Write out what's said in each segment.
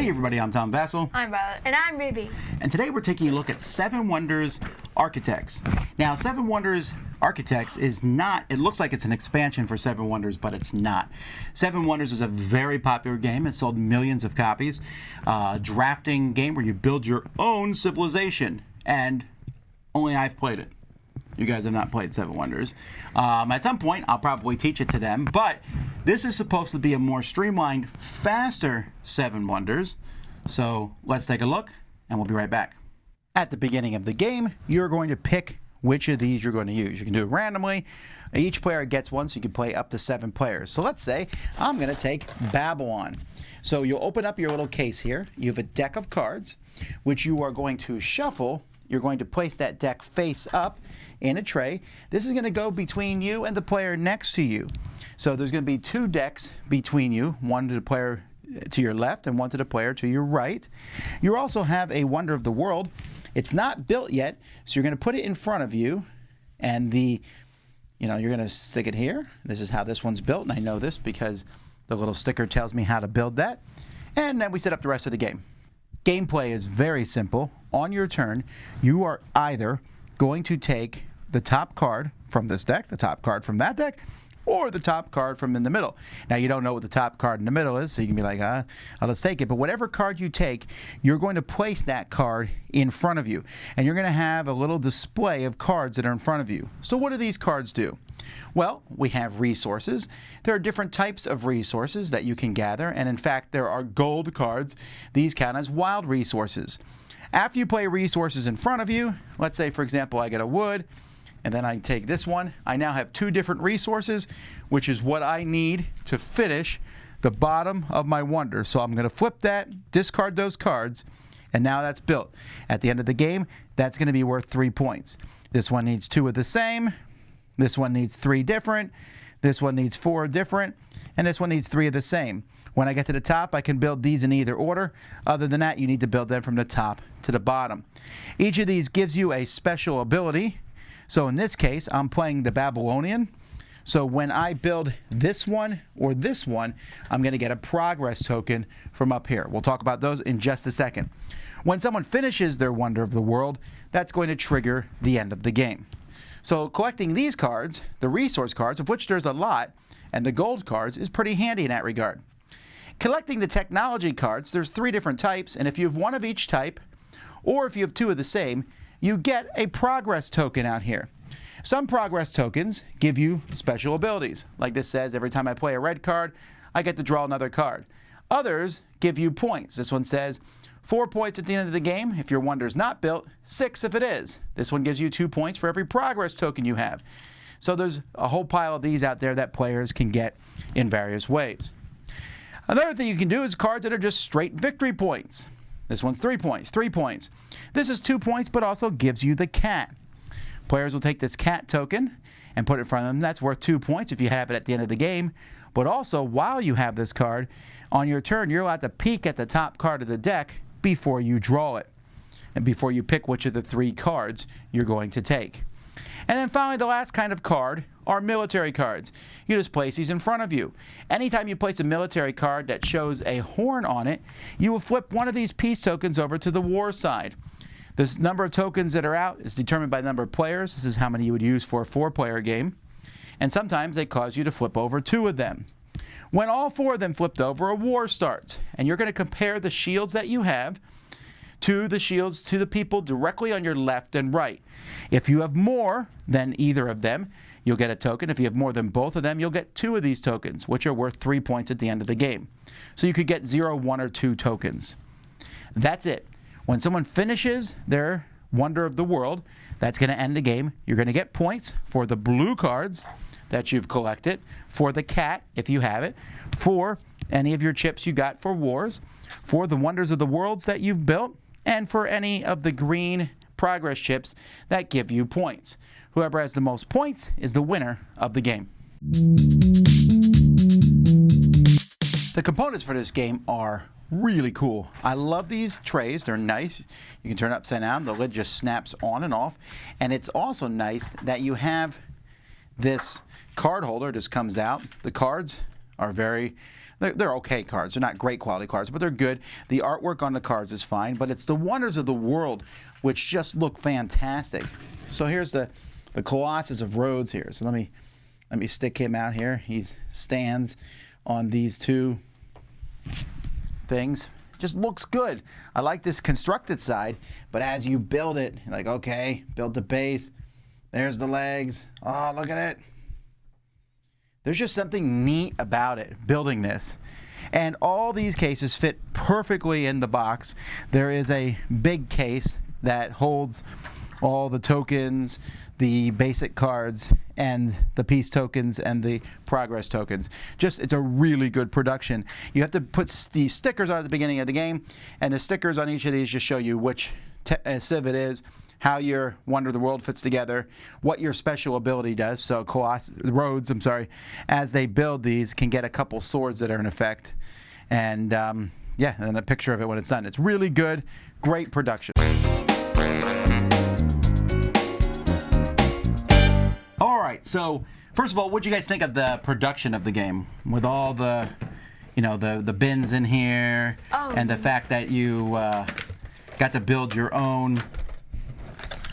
Hey everybody, I'm Tom Vasel. I'm Violet. And I'm Ruby. And today we're taking a look at Seven Wonders Architects. Now, Seven Wonders Architects is not, it looks like it's an expansion for Seven Wonders, but it's not. Seven Wonders is a very popular game. It sold millions of copies. Drafting game where you build your own civilization. And only I've played it. You guys have not played Seven Wonders. At some point, I'll probably teach it to them, but this is supposed to be a more streamlined, faster Seven Wonders. So let's take a look, and we'll be right back. At the beginning of the game, you're going to pick which of these you're going to use. You can do it randomly. Each player gets one, so you can play up to 7 players. So let's say I'm going to take Babylon. So you'll open up your little case here. You have a deck of cards, which you are going to shuffle. You're going to place that deck face up in a tray. This is going to go between you and the player next to you. So there's going to be 2 decks between you, one to the player to your left and one to the player to your right. You also have a Wonder of the World. It's not built yet, so you're going to put it in front of you, and you're going to stick it here. This is how this one's built, and I know this because the little sticker tells me how to build that. And then we set up the rest of the game. Gameplay is very simple. On your turn, you are either going to take the top card from this deck, the top card from that deck, or the top card from in the middle. Now, you don't know what the top card in the middle is, so you can be like, let's take it. But whatever card you take, you're going to place that card in front of you. And you're going to have a little display of cards that are in front of you. So what do these cards do? Well, we have resources. There are different types of resources that you can gather. And in fact, there are gold cards. These count as wild resources. After you play resources in front of you, let's say, for example, I get a wood, and then I take this one. I now have 2 different resources, which is what I need to finish the bottom of my wonder. So I'm going to flip that, discard those cards, and now that's built. At the end of the game, that's going to be worth 3 points. This one needs 2 of the same. This one needs 3 different. This one needs 4 different. And this one needs 3 of the same. When I get to the top, I can build these in either order. Other than that, you need to build them from the top to the bottom. Each of these gives you a special ability. So in this case, I'm playing the Babylonian. So when I build this one or this one, I'm going to get a progress token from up here. We'll talk about those in just a second. When someone finishes their Wonder of the World, that's going to trigger the end of the game. So collecting these cards, the resource cards, of which there's a lot, and the gold cards, is pretty handy in that regard. Collecting the technology cards, there's 3 different types, and if you have 1 of each type, or if you have 2 of the same, you get a progress token out here. Some progress tokens give you special abilities. Like this says, every time I play a red card, I get to draw another card. Others give you points. This one says 4 points at the end of the game if your wonder's not built, 6 if it is. This one gives you 2 points for every progress token you have. So there's a whole pile of these out there that players can get in various ways. Another thing you can do is cards that are just straight victory points. This one's 3 points, 3 points. This is 2 points, but also gives you the cat. Players will take this cat token and put it in front of them. That's worth 2 points if you have it at the end of the game. But also, while you have this card, on your turn, you're allowed to peek at the top card of the deck before you draw it, and before you pick which of the 3 cards you're going to take. And then finally, the last kind of card are military cards. You just place these in front of you. Anytime you place a military card that shows a horn on it, you will flip one of these peace tokens over to the war side. The number of tokens that are out is determined by the number of players. This is how many you would use for a 4-player game. And sometimes they cause you to flip over 2 of them. When all 4 of them flipped over, a war starts. And you're going to compare the shields that you have to the shields to the people directly on your left and right. If you have more than either of them, you'll get a token. If you have more than both of them, you'll get 2 of these tokens, which are worth 3 points at the end of the game. So you could get 0, 1, or 2 tokens. That's it. When someone finishes their Wonder of the World, that's going to end the game. You're going to get points for the blue cards that you've collected, for the cat, if you have it, for any of your chips you got for wars, for the Wonders of the Worlds that you've built, and for any of the green progress chips that give you points. Whoever has the most points is the winner of the game. The components for this game are really cool. I love these trays. They're nice. You can turn it upside down. The lid just snaps on and off. And it's also nice that you have this card holder. Just comes out. The cards are they're okay cards. They're not great quality cards, but they're good. The artwork on the cards is fine, but it's the Wonders of the World which just look fantastic. So here's the Colossus of Rhodes here. So let me stick him out here. He stands on these two things. Just looks good. I like this constructed side, but as you build it, you're like, okay, build the base. There's the legs. Oh, look at it. There's just something neat about it, building this. And all these cases fit perfectly in the box. There is a big case that holds all the tokens, the basic cards, and the peace tokens and the progress tokens. It's a really good production. You have to put these stickers on at the beginning of the game, and the stickers on each of these just show you which civ it is, how your Wonder of the World fits together, what your special ability does. So Rhodes, as they build these, can get a couple swords that are in effect. And yeah, and a picture of it when it's done. It's really good, great production. All right, so first of all, what do you guys think of the production of the game with all the, the bins in here, and the fact that you got to build your own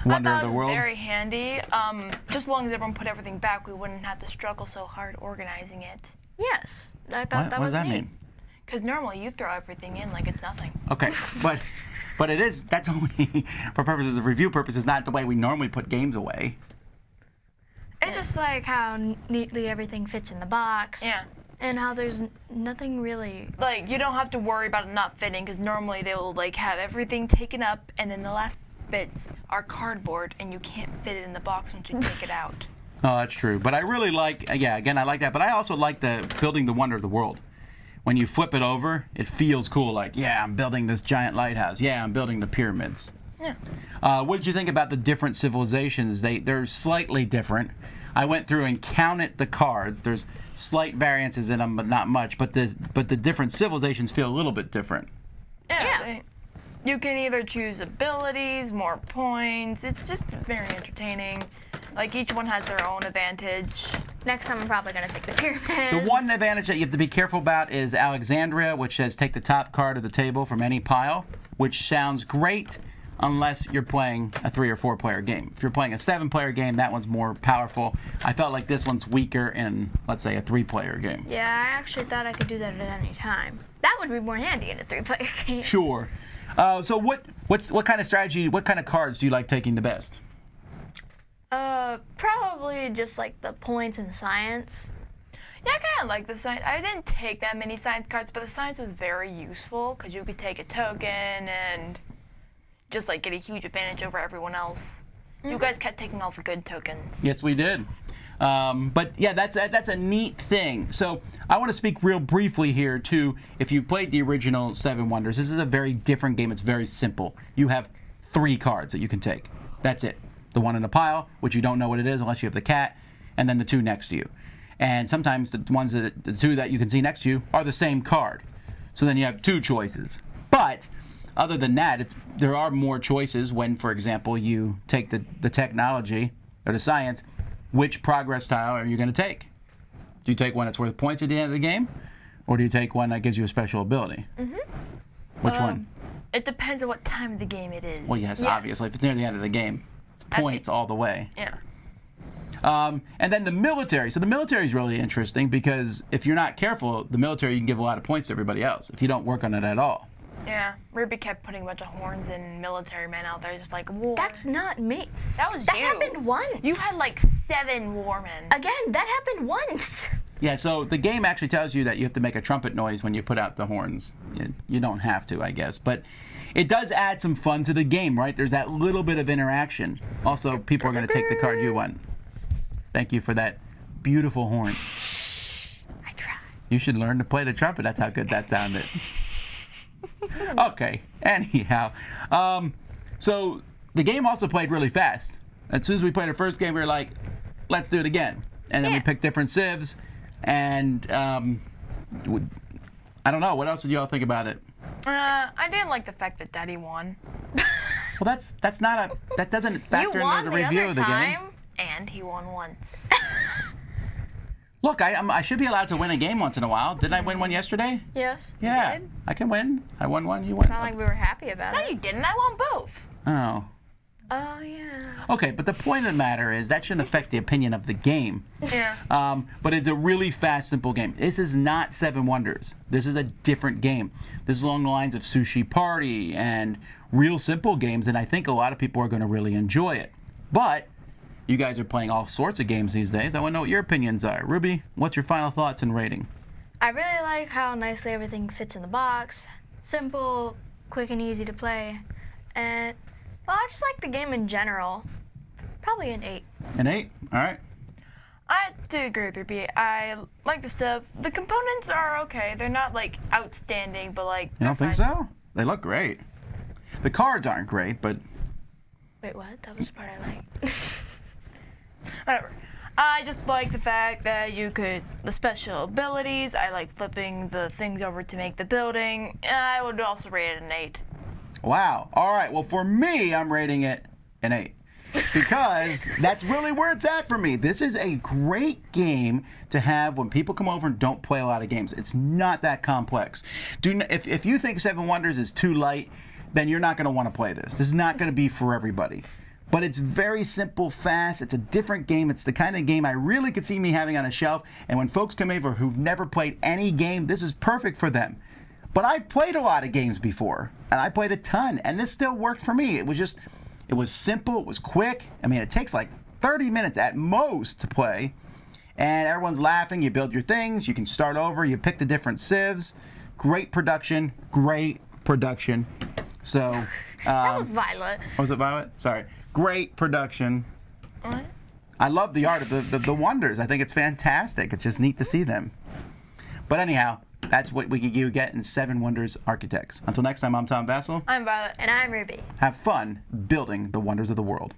Wonder of the World? I thought it was very handy. Just as long as everyone put everything back, we wouldn't have to struggle so hard organizing it. Yes, I thought that was neat. What does that mean? Because normally you throw everything in like it's nothing. Okay, but that's only for purposes of review purposes, not the way we normally put games away. It's just like how neatly everything fits in the box. Yeah. And how there's nothing really... Like, you don't have to worry about it not fitting, because normally they will, like, have everything taken up, and then the last bits are cardboard, and you can't fit it in the box once you take it out. Oh, that's true. But I really like, again, I like that. But I also like building the Wonder of the World. When you flip it over, it feels cool. Like, yeah, I'm building this giant lighthouse. Yeah, I'm building the pyramids. Yeah. What did you think about the different civilizations? They're slightly different. I went through and counted the cards. There's slight variances in them, but not much. But the different civilizations feel a little bit different. Yeah. You can either choose abilities, more points. It's just very entertaining. Like, each one has their own advantage. Next time I'm probably going to take the pyramids. The one advantage that you have to be careful about is Alexandria, which says take the top card of the table from any pile, which sounds great unless you're playing a 3 or 4 player game. If you're playing a 7 player game, that one's more powerful. I felt like this one's weaker in, let's say, a 3 player game. Yeah, I actually thought I could do that at any time. That would be more handy in a 3 player game. Sure. So what kind of strategy, what kind of cards do you like taking the best? Probably just like the points in science. Yeah, I kind of like the science. I didn't take that many science cards, but the science was very useful because you could take a token and just like get a huge advantage over everyone else. You guys kept taking all the good tokens. Yes, we did. But yeah, that's a neat thing. So I want to speak real briefly here too. If you've played the original 7 Wonders, this is a very different game. It's very simple. You have 3 cards that you can take. That's it. The one in the pile, which you don't know what it is unless you have the cat, and then the 2 next to you. And sometimes the 2 that you can see next to you are the same card. So then you have 2 choices. But other than that, there are more choices when, for example, you take the technology or the science. Which progress tile are you going to take? Do you take one that's worth points at the end of the game? Or do you take one that gives you a special ability? Which one? It depends on what time of the game it is. Well, yes, obviously. If it's near the end of the game, it's points all the way. Yeah. And then the military. So the military is really interesting because if you're not careful, the military, you can give a lot of points to everybody else if you don't work on it at all. Yeah, Ruby kept putting a bunch of horns and military men out there, just like, war. That's not me. That was that you. That happened once. You had like 7 warmen. Again, that happened once. Yeah, so the game actually tells you that you have to make a trumpet noise when you put out the horns. You don't have to, I guess, but it does add some fun to the game, right? There's that little bit of interaction. Also, people are going to take the card you want. Thank you for that beautiful horn. I tried. You should learn to play the trumpet. That's how good that sounded. Okay, anyhow. So the game also played really fast. As soon as we played the first game, we were like, let's do it again. And then we picked different civs. And I don't know. What else did you all think about it? I didn't like the fact that Daddy won. Well, that doesn't factor into the review of the game. And he won once. Look, I should be allowed to win a game once in a while. Didn't I win one yesterday? Yes. you Yeah, did. I can win. I won one. You won. Not like we were happy about No, it. you didn't. I won both. Oh. Oh yeah. Okay, but the point of the matter is that shouldn't affect the opinion of the game. Yeah. But it's a really fast, simple game. This is not Seven Wonders. This is a different game. This is along the lines of Sushi Party and real simple games, and I think a lot of people are going to really enjoy it. But you guys are playing all sorts of games these days. I want to know what your opinions are. Ruby, what's your final thoughts and rating? I really like how nicely everything fits in the box. Simple, quick, and easy to play. And, well, I just like the game in general. Probably an 8. An 8? All right. I do agree with Ruby. I like the stuff. The components are okay. They're not like outstanding, but like. You don't think so? They look great. The cards aren't great, but Wait, what? That was the part I liked. Whatever. I just like the fact that the special abilities. I like flipping the things over to make the building. I would also rate it an 8. wow. All right. Well, for me, I'm rating it an 8. Because that's really where it's at for me. This is a great game to have when people come over and don't play a lot of games. It's not that complex. If you think Seven Wonders is too light, then you're not going to want to play this. This is not going to be for everybody. But it's very simple, fast. It's a different game. It's the kind of game I really could see me having on a shelf. And when folks come over who've never played any game, this is perfect for them. But I've played a lot of games before, and I played a ton, and this still worked for me. It was simple, it was quick. I mean, it takes like 30 minutes at most to play. And everyone's laughing, you build your things, you can start over, you pick the different civs. Great production, great production. So, That was Violet. was it Violet? Sorry. Great production. What? I love the art of the wonders. I think it's fantastic. It's just neat to see them. But anyhow, that's what you get in Seven Wonders Architects. Until next time, I'm Tom Vasel. I'm Violet. And I'm Ruby. Have fun building the wonders of the world.